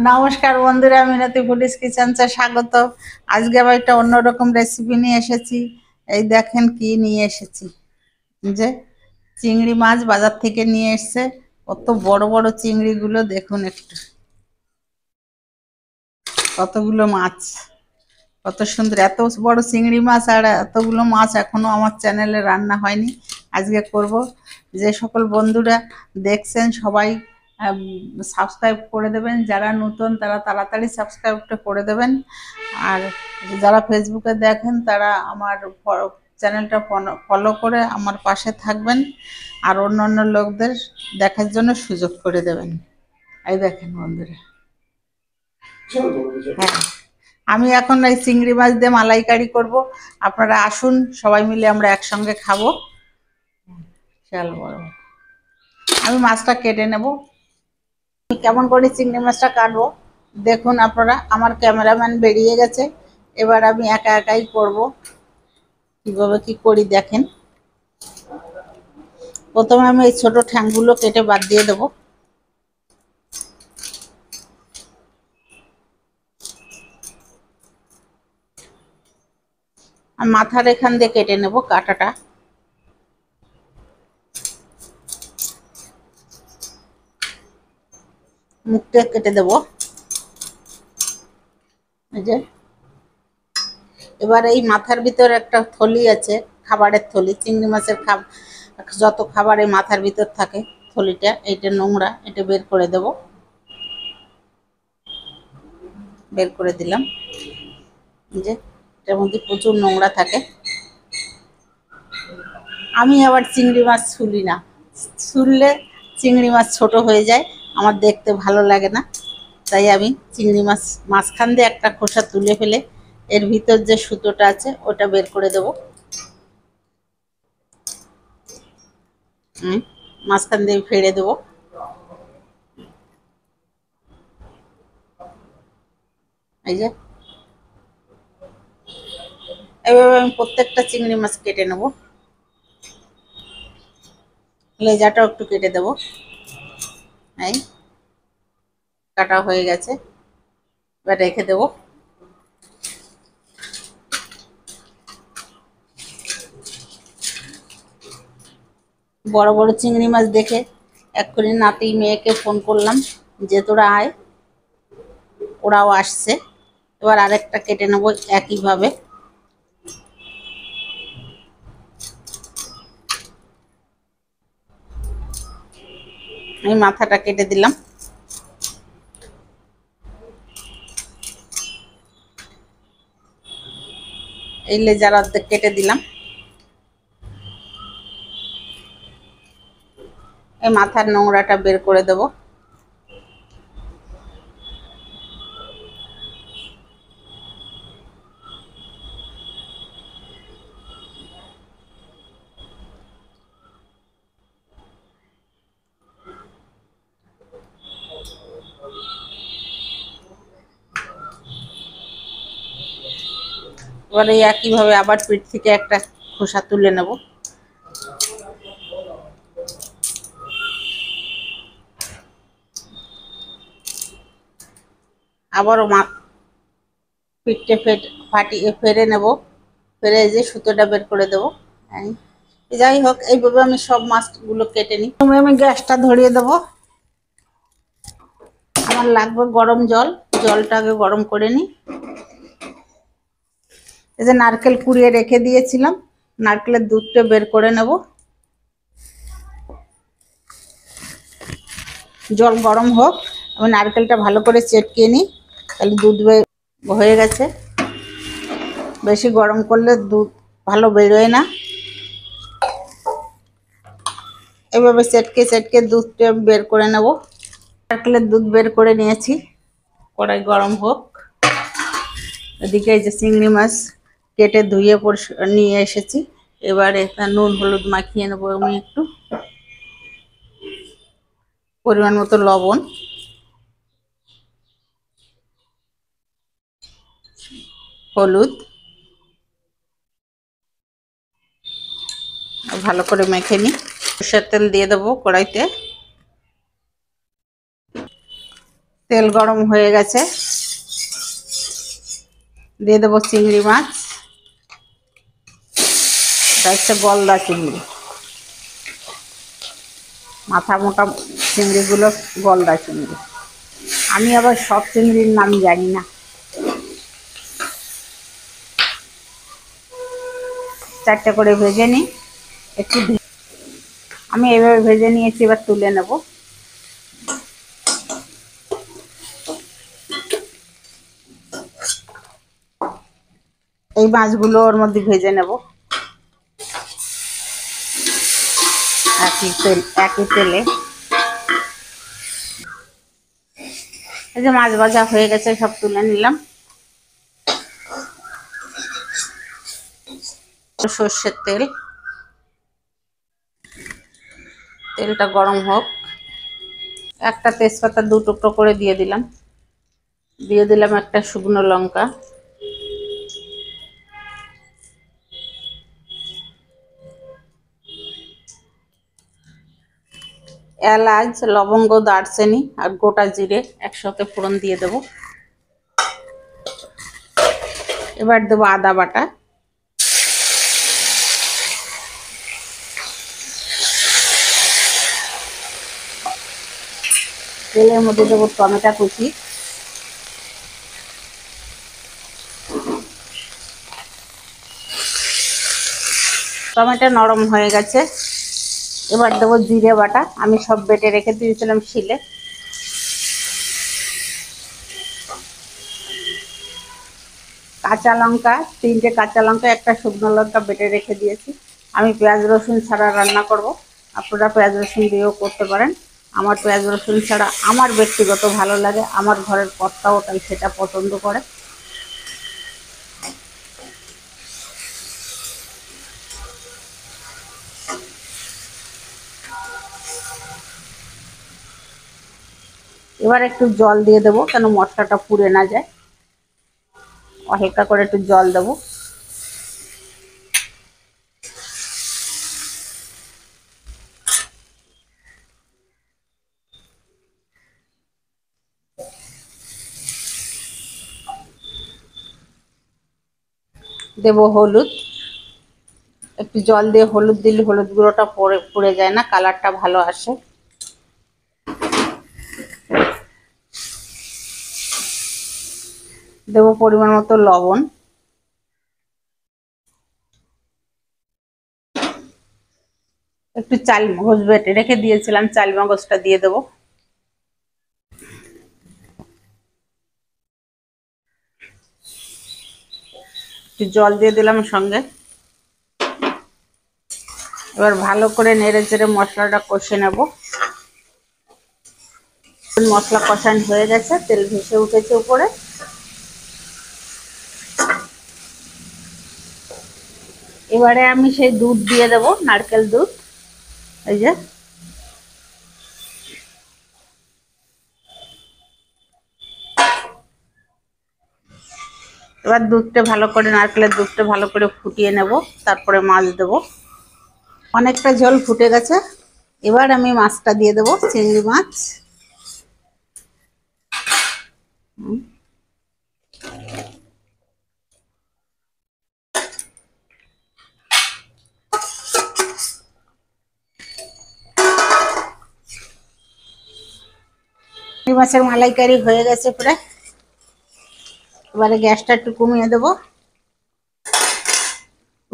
নমস্কার বন্ধুরা, মিনতি ফুডিস কিচেন্সে স্বাগত। আজকে আবার একটা অন্যরকম রেসিপি নিয়ে এসেছি। এই দেখেন কি নিয়ে এসেছি, যে চিংড়ি মাছ বাজার থেকে নিয়ে এসছে। কত বড় বড় চিংড়িগুলো দেখুন, একটু কতগুলো মাছ, কত সুন্দর এত বড় চিংড়ি মাছ। আর এতগুলো মাছ এখনো আমার চ্যানেলে রান্না হয়নি, আজকে করব। যে সকল বন্ধুরা দেখছেন সবাই সাবস্ক্রাইব করে দেবেন, যারা নতুন তারা তাড়াতাড়ি সাবস্ক্রাইবটা করে দেবেন। আর যারা ফেসবুকে দেখেন তারা আমার চ্যানেলটা ফলো করে আমার পাশে থাকবেন, আর অন্য লোকদের দেখার জন্য সুযোগ করে দেবেন। এই দেখেন বন্ধুরা, হ্যাঁ, আমি এখন এই চিংড়ি মাছ দিয়ে মালাইকারি করব। আপনারা আসুন, সবাই মিলে আমরা একসঙ্গে খাবো। চল বড়, আমি মাছটা কেটে নেব। কেমন করে চিংড়ি মাছটা কাটবো দেখুন আপনারা। আমার ক্যামেরাম্যান বেরিয়ে গেছে, এবার আমি একা একাই করব। কিভাবে কি করি দেখেন। প্রথমে আমি এই ছোট ঠ্যাংগুলো কেটে বাদ দিয়ে দেবো। আর মাথার এখান দিয়ে কেটে নেব কাঁটাটা। মুখটা কেটে দেব, এই যে। এবার এই মাথার ভিতর একটা থলি আছে, খাবারের থলি। চিংড়ি মাছের যত খাবার এই মাথার ভিতর থাকে, থলিটা এইটা নোংরা, এটা বের করে দেব। বের করে দিলাম, যে এটার মধ্যে প্রচুর নোংরা থাকে। আমি আবার চিংড়ি মাছ ছুলি না, ছুললে চিংড়ি মাছ ছোট হয়ে যায়, আমার দেখতে ভালো লাগে না। তাই আমি চিংড়ি মাছ মাঝখান দিয়ে একটা খোসা তুলে ফেলে এর ভিতর যে সুতোটা আছে ওটা বের করে দেব। মাঝখান দিয়ে ফেড়ে দেব। এই যে এভাবে আমি প্রত্যেকটা চিংড়ি মাছ কেটে নেব। লেজাটাও একটু কেটে দেব। এই কাটা হয়ে গেছে, এবার রেখে দেব। বড় বড় চিংড়ি মাছ দেখে এক্ষুনি নাতি মেয়েকে ফোন করলাম যে তোরা আয়, ওরাও আসছে। এবার আরেকটা কেটে নেব একইভাবে। আমি মাথাটা কেটে দিলাম। এই লেজার অর্ধেক কেটে দিলাম। এই মাথার নোংরাটা বের করে দেব। এবার এই একইভাবে আবার পিঠ থেকে একটা খোসা তুলে নেব। আবারও পিঠে ফাটিয়ে ফেরে নেব, ফেরে যে সুতোটা বের করে দেবো। যাই হোক, এইভাবে আমি সব মাছগুলো কেটে নিই। প্রথমে আমি গ্যাসটা ধরিয়ে দেবো। আমার লাগবে গরম জল, জলটা আগে গরম করে নিই। এই যে নারকেল কুড়িয়ে রেখে দিয়েছিলাম, নারকেলের দুধটা বের করে নেব। জল গরম হোক, আমি নারকেলটা ভালো করে চেটকে নিই, তাহলে দুধ হয়ে গেছে। বেশি গরম করলে দুধ ভালো বেরোয় না। এভাবে চেটকে চেটকে দুধটা বের করে নেব। নারকেলের দুধ বের করে নিয়েছি, কড়াই গরম হোক। এদিকে এই যে চিংড়ি মাছ কেটে ধুয়ে নিয়ে এসেছি। এবারে নুন হলুদ মাখিয়ে নেবো আমি একটু, পরিমাণ মতো লবণ, হলুদ, ভালো করে মেখে নিই। সরষের তেল দিয়ে দেবো কড়াইতে। তেল গরম হয়ে গেছে, দিয়ে দেবো চিংড়ি মাছ। এটা হচ্ছে গলদা চিংড়ি, মাথা মোটা চিংড়িগুলো গলদা চিংড়ি। আমি আবার সব চিংড়ির নাম জানি না। চারটে করে ভেজে নিই একটু। আমি এভাবে ভেজে নিয়েছি, এবার তুলে নেব। এই মাছগুলো ওর মধ্যে ভেজে নেব একই তেলে। এই যে মাছ ভাজা হয়ে গেছে, সব তুলে নিলাম। সর্ষের তেল, তেলটা গরম হোক। একটা তেজপাতা 2 টুকরো করে দিয়ে দিলাম। দিয়ে দিলাম একটা শুকনো লঙ্কা, এলাচ, লবঙ্গ, দারচিনি আর গোটা জিরে একসাথে ফোড়ন দিয়ে দেব। এবার দেবো আদা বাটা, তেলের মধ্যে দেবো টমেটো কুচি, টমেটো নরম হয়ে গেছে। এবার দেবো জিরে বাটা, আমি সব বেটে রেখে দিয়েছিলাম শিলে। কাঁচা লঙ্কা, 3টে কাঁচা লঙ্কা, একটা শুকনো লঙ্কা বেটে রেখে দিয়েছি। আমি পেঁয়াজ রসুন ছাড়া রান্না করব, আপনারা পেঁয়াজ রসুন দিয়েও করতে পারেন। আমার পেঁয়াজ রসুন ছাড়া আমার ব্যক্তিগত ভালো লাগে, আমার ঘরের কর্তাও তাই সেটা পছন্দ করে। এবার একটু জল দিয়ে দেবো, কেন মশলাটা পুড়ে না যায়। হালকা করে একটু জল দেবো। দেবো হলুদ, একটু জল দিয়ে হলুদ দিলে হলুদ গুঁড়োটা পুড়ে যায় না, কালারটা ভালো আসে। দেবো পরিমাণ মতো লবণ, একটু চাল মগজ বেটে রেখে দিয়েছিলাম, চাল মগজটা দিয়ে দেবো। একটু জল দিয়ে দিলাম সঙ্গে। এবার ভালো করে নেড়ে চেড়ে মশলাটা কষে নেব। মশলা কষানো হয়ে গেছে, তেল ভেসে উঠেছে উপরে। এবারে আমি সেই দুধ দিয়ে দেব, নারকেল দুধ। এই যে এবার দুধটা ভালো করে, নারকেলের দুধটা ভালো করে ফুটিয়ে নেব, তারপরে মাছ দেব। অনেকটা ঝোল ফুটে গেছে, এবার আমি মাছটা দিয়ে দেবো, চিংড়ি মাছ। চিংড়ি মাছের মালাইকারি হয়ে গেছে প্রায়। এবারে গ্যাসটা একটু কমিয়ে দেবো।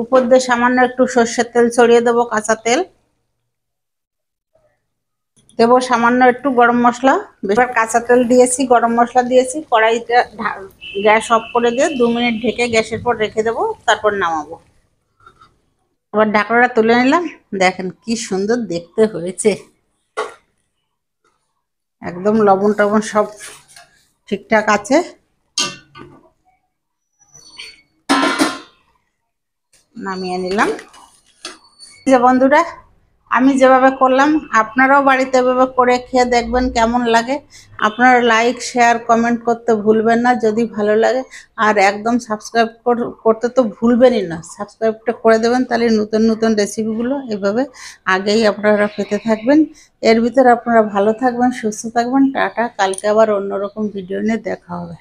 উপর দিয়ে সামান্য একটু সর্ষের তেল ছড়িয়ে দেবো, কাঁচা তেল দেবো, সামান্য একটু গরম মশলা। এবার কাঁচা তেল দিয়েছি, গরম মশলা দিয়েছি। কড়াইটা গ্যাস অফ করে দিয়ে 2 মিনিট ঢেকে গ্যাসের পর রেখে দেবো, তারপর নামাবো। এবার ঢাকনাটা তুলে নিলাম, দেখেন কি সুন্দর দেখতে হয়েছে। একদম লবণ টবণ সব ঠিকঠাক আছে। নামিয়ে নিলাম। যে বন্ধুরা, আমি যেভাবে করলাম আপনারাও বাড়িতে এভাবে করে খেয়ে দেখবেন কেমন লাগে। আপনারা লাইক শেয়ার কমেন্ট করতে ভুলবেন না যদি ভালো লাগে। আর একদম সাবস্ক্রাইব করতে তো ভুলবেনই না, সাবস্ক্রাইবটা করে দেবেন, তাহলে নতুন নতুন রেসিপিগুলো এভাবে আগেই আপনারা পেতে থাকবেন। এর ভিতরে আপনারা ভালো থাকবেন, সুস্থ থাকবেন। টাটা, কালকে আবার অন্যরকম ভিডিও নিয়ে দেখা হবে।